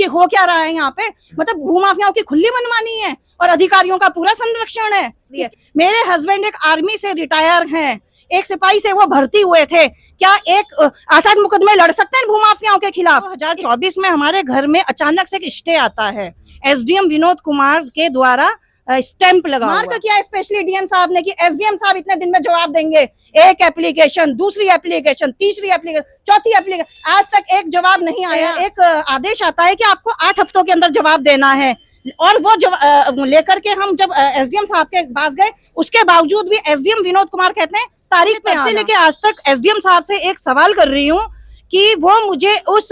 कि हो क्या रहा है यहाँ पे। मतलब भूमाफियाओं की खुली मनमानी है और अधिकारियों का पूरा संरक्षण है। मेरे हस्बैंड एक आर्मी से रिटायर हैं, एक सिपाही से वो भर्ती हुए थे। क्या एक 8-8 मुकदमे लड़ सकते हैं भूमाफियाओं के खिलाफ? 2024 में हमारे घर में अचानक से एक स्टे आता है, एसडीएम विनोद कुमार के द्वारा स्टैंप लगा। मार्क किया स्पेशली डीएम साहब ने कि एसडीएम साहब इतने दिन में जवाब देंगे। एक एप्लीकेशन, दूसरी एप्लीकेशन, तीसरी एप्लीकेशन, चौथी एप्लीकेशन, आज तक एक जवाब नहीं आया। एक आदेश आता है कि आपको 8 हफ्तों के अंदर जवाब देना है, और वो लेकर के हम जब एसडीएम साहब के पास गए, उसके बावजूद भी एसडीएम विनोद कुमार कहते हैं तारीख तब से लेके आज तक एसडीएम साहब से एक सवाल कर रही हूँ कि वो मुझे उस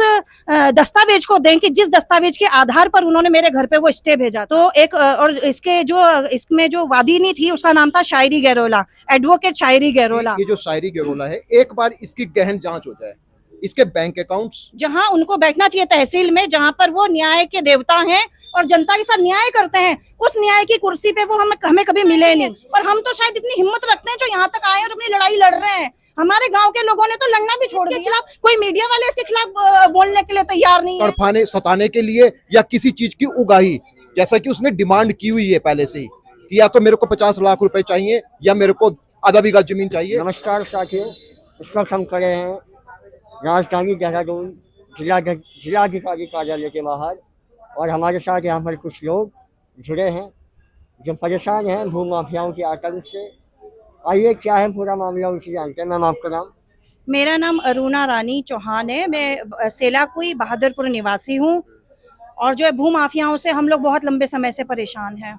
दस्तावेज को दें कि जिस दस्तावेज के आधार पर उन्होंने मेरे घर पे वो स्टे भेजा। तो एक और इसमें जो वादिनी थी उसका नाम था शायरी गहरोला, एडवोकेट शायरी गहरोला। ये जो शायरी गहरोला है, एक बार इसकी गहन जांच हो जाए, इसके बैंक अकाउंट्स जहां उनको बैठना चाहिए तहसील में, जहां पर वो न्याय के देवता हैं और जनता के साथ न्याय करते हैं, उस न्याय की कुर्सी पे वो हमें कभी मिले नहीं। और हम तो शायद इतनी हिम्मत रखते हैं जो यहाँ तक आए और अपनी लड़ाई लड़ रहे हैं। हमारे गांव के लोगों ने तो लड़ना भी छोड़ दिया। खिलाफ कोई मीडिया वाले इसके खिलाफ बोलने के लिए तैयार नहीं है। तड़फाने सताने के लिए या किसी चीज की उगाही, जैसा कि उसने डिमांड की हुई है पहले से ही कि या तो मेरे को 50 लाख रुपए चाहिए या मेरे को आधा बीघा जमीन चाहिए। नमस्कार साथियों, इस वक्त हम खड़े हैं राजधानी देहरादून जिलाधिकारी कार्यालय के बाहर, और हमारे साथ यहाँ पर कुछ लोग जुड़े हैं जो परेशान हैं भूमाफियाओं के आतंक से। आइए क्या है पूरा मामला उनसे जानते हैं। मैम आपका नाम? मेरा नाम अरुणा रानी चौहान है। मैं सेलाकुई बहादुरपुर निवासी हूँ, और जो है भूमाफियाओं से हम लोग बहुत लंबे समय से परेशान हैं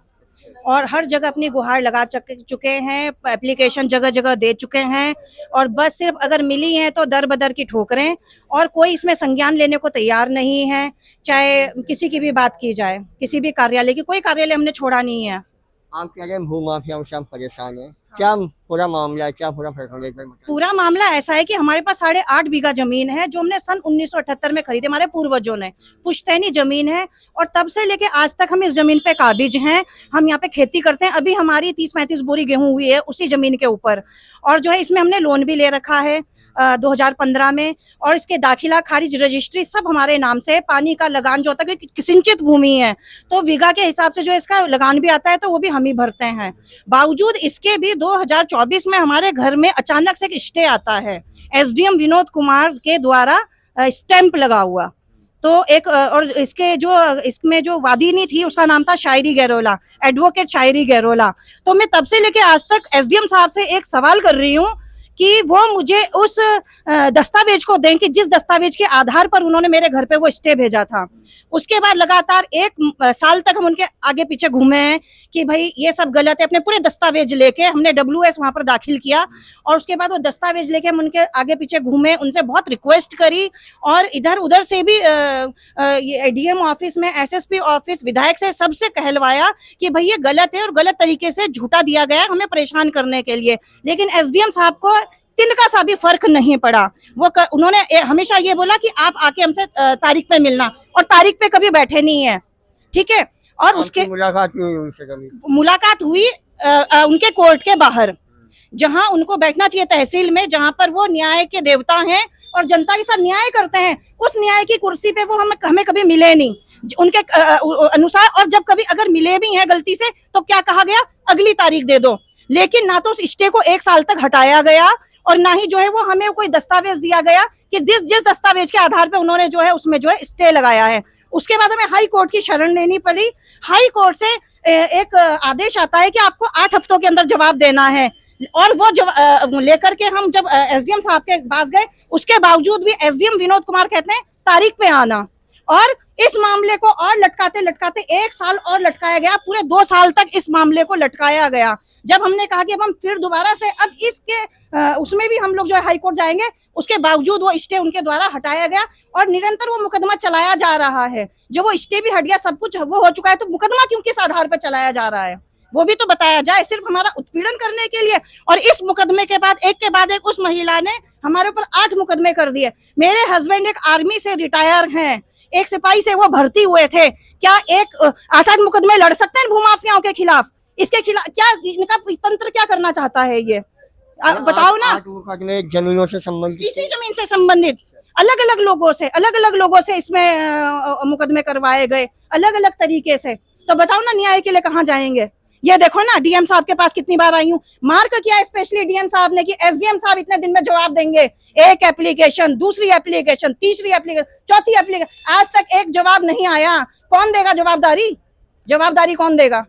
और हर जगह अपनी गुहार लगा चुके हैं, एप्लीकेशन जगह जगह दे चुके हैं, और बस सिर्फ अगर मिली हैं तो दर बदर की ठोकरें, और कोई इसमें संज्ञान लेने को तैयार नहीं है। चाहे किसी की भी बात की जाए, किसी भी कार्यालय की, कोई कार्यालय हमने छोड़ा नहीं है। आप कह रहे हैं भूमाफियाओं से हम परेशान हैं, क्या पूरा मामला है, क्या पूरा फैसला? पूरा मामला ऐसा है कि हमारे पास 8.5 बीघा जमीन है जो हमने सन 1978 में खरीदी, हमारे पूर्वजों ने। पुश्तैनी जमीन है और तब से लेके आज तक हम इस जमीन पे काबिज हैं। हम यहाँ पे खेती करते हैं। अभी हमारी 30-35 बोरी गेहूं हुई है उसी जमीन के ऊपर, और जो है इसमें हमने लोन भी ले रखा है 2015 में, और इसके दाखिला खारिज रजिस्ट्री सब हमारे नाम से। पानी का लगान जो होता है, क्योंकि सिंचित भूमि है तो बीघा के हिसाब से जो इसका लगान भी आता है तो वो भी हम ही भरते हैं। बावजूद इसके भी 2024 में हमारे घर में अचानक से एक स्टे आता है, एसडीएम विनोद कुमार के द्वारा स्टैंप लगा हुआ। तो एक और इसमें जो वादिनी थी उसका नाम था शायरी गहरोला, एडवोकेट शायरी गहरोला। तो मैं तब से लेके आज तक एसडीएम साहब से एक सवाल कर रही हूँ कि वो मुझे उस दस्तावेज को दें कि जिस दस्तावेज के आधार पर उन्होंने मेरे घर पे वो स्टे भेजा था। उसके बाद लगातार 1 साल तक हम उनके आगे पीछे घूमे हैं कि भाई ये सब गलत है। अपने पूरे दस्तावेज लेके हमने WS वहां पर दाखिल किया, और उसके बाद वो दस्तावेज लेके हम उनके आगे पीछे घूमे, उनसे बहुत रिक्वेस्ट करी, और इधर उधर से भी डीएम ऑफिस में, SSP ऑफिस, विधायक से सबसे कहलवाया कि भाई ये गलत है और गलत तरीके से झूठा दिया गया है हमें परेशान करने के लिए। लेकिन एसडीएम साहब को तिनका सा भी फर्क नहीं पड़ा। उन्होंने हमेशा ये बोला कि आप आके हमसे तारीख पे मिलना, और तारीख पे कभी बैठे नहीं है। ठीक है, और उसके मुलाकात हुई उनसे कभी? मुलाकात हुई उनके कोर्ट के बाहर, जहां उनको बैठना चाहिए तहसील में, जहां पर वो न्याय के देवता हैं और जनता के साथ न्याय करते हैं। उस न्याय की कुर्सी पे वो हमें कभी मिले नहीं उनके अनुसार। और जब कभी अगर मिले भी हैं गलती से तो क्या कहा गया, अगली तारीख दे दो। लेकिन ना तो उस स्टे को 1 साल तक हटाया गया, और ना ही जो है वो हमें कोई दस्तावेज दिया गया कि जिस दस्तावेज के आधार पे उन्होंने जो है उसमें जो है स्टे लगाया है। उसके बाद हमें हाई कोर्ट की शरण लेनी पड़ी। हाई कोर्ट से एक आदेश आता है कि आपको 8 हफ्तों के अंदर जवाब देना है, और वो लेकर के हम जब एसडीएम साहब के पास गए, उसके बावजूद भी एसडीएम विनोद कुमार कहते हैं तारीख पे आना, और इस मामले को और लटकाते लटकाते 1 साल और लटकाया गया। पूरे 2 साल तक इस मामले को लटकाया गया। जब हमने कहा कि अब हम फिर दोबारा से अब इसके उसमें भी हम लोग जो है हाई कोर्ट जाएंगे, उसके बावजूद वो स्टे उनके द्वारा हटाया गया, और निरंतर वो मुकदमा चलाया जा रहा है। जब वो स्टे भी हट गया, सब कुछ वो हो चुका है, तो मुकदमा क्यों, किस आधार पर चलाया जा रहा है वो भी तो बताया जाए। सिर्फ हमारा उत्पीड़न करने के लिए। और इस मुकदमे के बाद एक उस महिला ने हमारे ऊपर 8 मुकदमे कर दिए। मेरे हस्बैंड एक आर्मी से रिटायर हैं, एक सिपाही से वो भर्ती हुए थे। क्या एक 8-8 मुकदमे लड़ सकते हैं भूमाफियाओं के खिलाफ? इसके खिलाफ क्या इनका तंत्र क्या करना चाहता है ये बताओ ना। जमीनों से संबंधित, किसी जमीन से संबंधित अलग अलग लोगों से इसमें मुकदमे करवाए गए अलग अलग तरीके से। तो बताओ ना न्याय के लिए कहाँ जाएंगे? ये देखो ना डीएम साहब के पास कितनी बार आई हूँ, मार्क किया स्पेशली डीएम साहब ने कि एसडीएम साहब इतने दिन में जवाब देंगे। एक एप्लीकेशन, दूसरी एप्लीकेशन, तीसरी एप्लीकेशन, चौथी एप्लीकेशन, आज तक एक जवाब नहीं आया। कौन देगा जवाबदारी? जवाबदारी कौन देगा?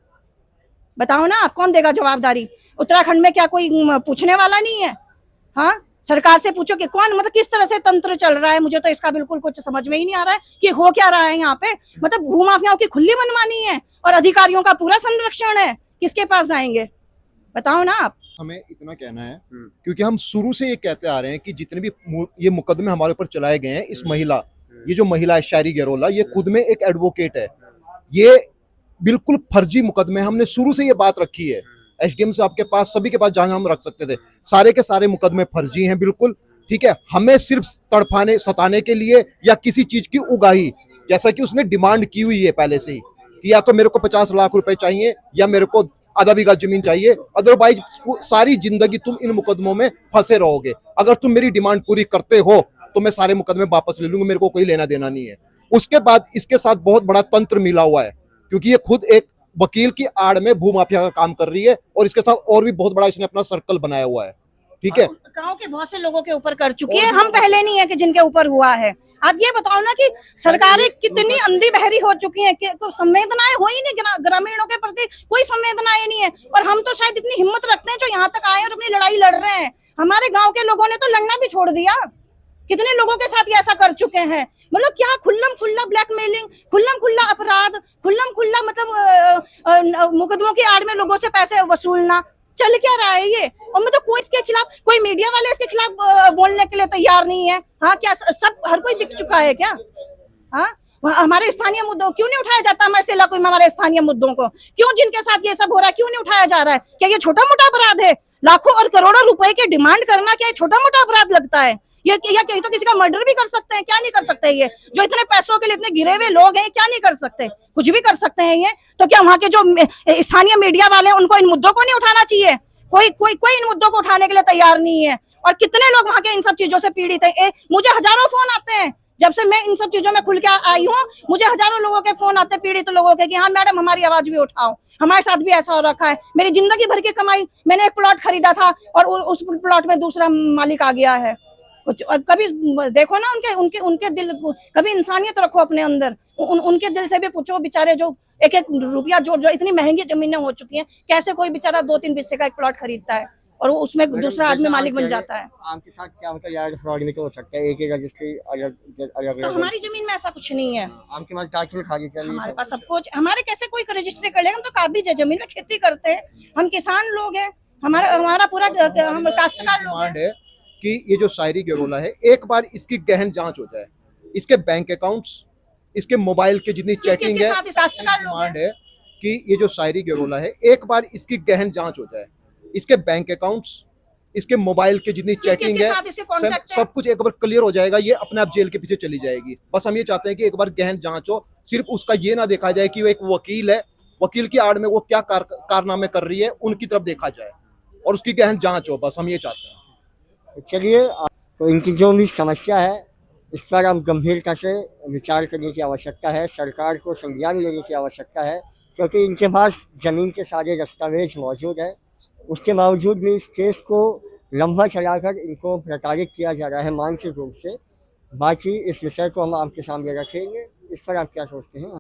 बताओ ना आप, कौन देगा जवाबदारी? उत्तराखंड में क्या कोई पूछने वाला नहीं है? हाँ, सरकार से पूछो कि कौन, मतलब किस तरह से तंत्र चल रहा है। मुझे तो इसका बिल्कुल कुछ समझ में ही नहीं आ रहा है कि हो क्या रहा है यहाँ पे। मतलब भूमाफियाओं की खुली मनमानी है और अधिकारियों का पूरा संरक्षण है। किसके पास जाएंगे बताओ ना आप। हमें इतना कहना है क्योंकि हम शुरू से ये कहते आ रहे हैं कि जितने भी ये मुकदमे हमारे ऊपर चलाए गए हैं, इस महिला, ये जो महिला है शायरी गरोला, ये खुद में एक एडवोकेट है। ये बिल्कुल फर्जी मुकदमे, हमने शुरू से ये बात रखी है एसडीएम साहब के पास, सभी के पास जहां हम रख सकते थे। सारे के सारे मुकदमे फर्जी हैं बिल्कुल, ठीक है। हमें सिर्फ तड़पाने सताने के लिए या किसी चीज की उगाही, जैसा कि उसने डिमांड की हुई है पहले से ही कि या तो मेरे को 50 लाख रुपए चाहिए या मेरे को आधा बीघा जमीन चाहिए, अदरवाइज सारी जिंदगी तुम इन मुकदमों में फंसे रहोगे। अगर तुम मेरी डिमांड पूरी करते हो तो मैं सारे मुकदमे वापस ले लूंगा, मेरे को कोई लेना देना नहीं है। उसके बाद इसके साथ बहुत बड़ा तंत्र मिला हुआ है क्योंकि ये खुद एक वकील की आड़ में भूमाफिया का काम कर रही है और इसके साथ और भी बहुत बड़ा इसने अपना सर्कल बनाया हुआ है, ठीक है। गांव के बहुत से लोगों के ऊपर कर चुकी है, हम पहले नहीं है कि जिनके ऊपर हुआ है। आप ये बताओ ना कि सरकारें कितनी अंधी बहरी हो चुकी हैं कि संवेदनाएं हो ही नहीं, ग्रामीणों के प्रति कोई संवेदनाएं नहीं है। और हम तो शायद इतनी हिम्मत रखते हैं जो यहाँ तक आए और अपनी लड़ाई लड़ रहे हैं। हमारे गाँव के लोगों ने तो लड़ना भी छोड़ दिया। कितने लोगों के साथ ये ऐसा कर चुके हैं। मतलब क्या खुल्लम खुल्ला ब्लैकमेलिंग, खुल्लम खुल्ला अपराध, खुल्लम खुल्ला मतलब मुकदमों की आड़ में लोगों से पैसे वसूलना, चल क्या रहा है ये? और मतलब कोई इसके खिलाफ, कोई मीडिया वाले इसके खिलाफ बोलने के लिए तैयार नहीं है। हाँ, क्या सब हर कोई बिक चुका है क्या? हाँ, हमारे स्थानीय मुद्दों क्यों नहीं उठाया जाता? हमारे से इलाकों में हमारे स्थानीय मुद्दों को क्यों, जिनके साथ ये सब हो रहा है, क्यों नहीं उठाया जा रहा है? क्या ये छोटा मोटा अपराध है? लाखों और करोड़ों रुपए की डिमांड करना क्या छोटा मोटा अपराध लगता है? ये तो किसी का मर्डर भी कर सकते हैं, क्या नहीं कर सकते? ये जो इतने पैसों के लिए इतने गिरे हुए लोग हैं, क्या नहीं कर सकते? कुछ भी कर सकते हैं ये। तो क्या वहाँ के जो स्थानीय मीडिया वाले, उनको इन मुद्दों को नहीं उठाना चाहिए? कोई इन मुद्दों को उठाने के लिए तैयार नहीं है। और कितने लोग वहाँ के इन सब चीजों से पीड़ित है। मुझे हजारों फोन आते हैं जब से मैं इन सब चीजों में खुल के आई हूँ। मुझे हजारों लोगों के फोन आते हैं, पीड़ित लोगों के, कि हाँ मैडम हमारी आवाज भी उठाओ, हमारे साथ भी ऐसा हो रखा है। मेरी जिंदगी भर की कमाई, मैंने एक प्लॉट खरीदा था और उस प्लॉट में दूसरा मालिक आ गया है। कुछ कभी देखो ना उनके दिल, कभी इंसानियत रखो अपने अंदर। उनके दिल से भी पूछो, बेचारे जो एक एक रुपया जो इतनी महंगी जमीनें हो चुकी हैं, कैसे कोई बेचारा 2-3 हिस्से का एक प्लॉट खरीदता है और उसमें दूसरा आदमी मालिक बन जाता है। आपके साथ क्या मतलब यार फ्रॉड भी तो हो सकता है, एक ही रजिस्ट्री अलग। तो हमारी जमीन में ऐसा कुछ नहीं है। आपके पास टाइटल खाली चलिए, हमारे पास सब कुछ, हमारे कैसे कोई रजिस्ट्री कर लेगा? हम तो काबिज है, जमीन में खेती करते हैं, हम किसान लोग हैं, हमारा पूरा हम काश्तकार लोग हैं। कि ये जो शायरी गरोला है, एक बार इसकी गहन जांच हो जाए, इसके बैंक अकाउंट्स, इसके मोबाइल के जितनी चैटिंग है, डिमांड है कि ये जो शायरी गरोला है, एक बार इसकी गहन जांच हो जाए, इसके बैंक अकाउंट्स, इसके मोबाइल के जितनी चैटिंग है, सब कुछ एक बार क्लियर हो जाएगा। ये अपने आप जेल के पीछे चली जाएगी। बस हम ये चाहते हैं कि एक बार गहन जांच हो। सिर्फ उसका ये ना देखा जाए कि वो एक वकील है, वकील की आड़ में वो क्या कारनामे कर रही है, उनकी तरफ देखा जाए और उसकी गहन जांच हो। बस हम ये चाहते हैं। चलिए, तो इनकी जो भी समस्या है इस पर अब गंभीरता से विचार करने की आवश्यकता है। सरकार को संज्ञान लेने की आवश्यकता है क्योंकि इनके पास ज़मीन के सारे दस्तावेज मौजूद हैं। उसके बावजूद भी इस केस को लंबा चलाकर इनको प्रताड़ित किया जा रहा है मानसिक रूप से। बाकी इस विषय को हम आपके सामने रखेंगे। इस पर आप क्या सोचते हैं?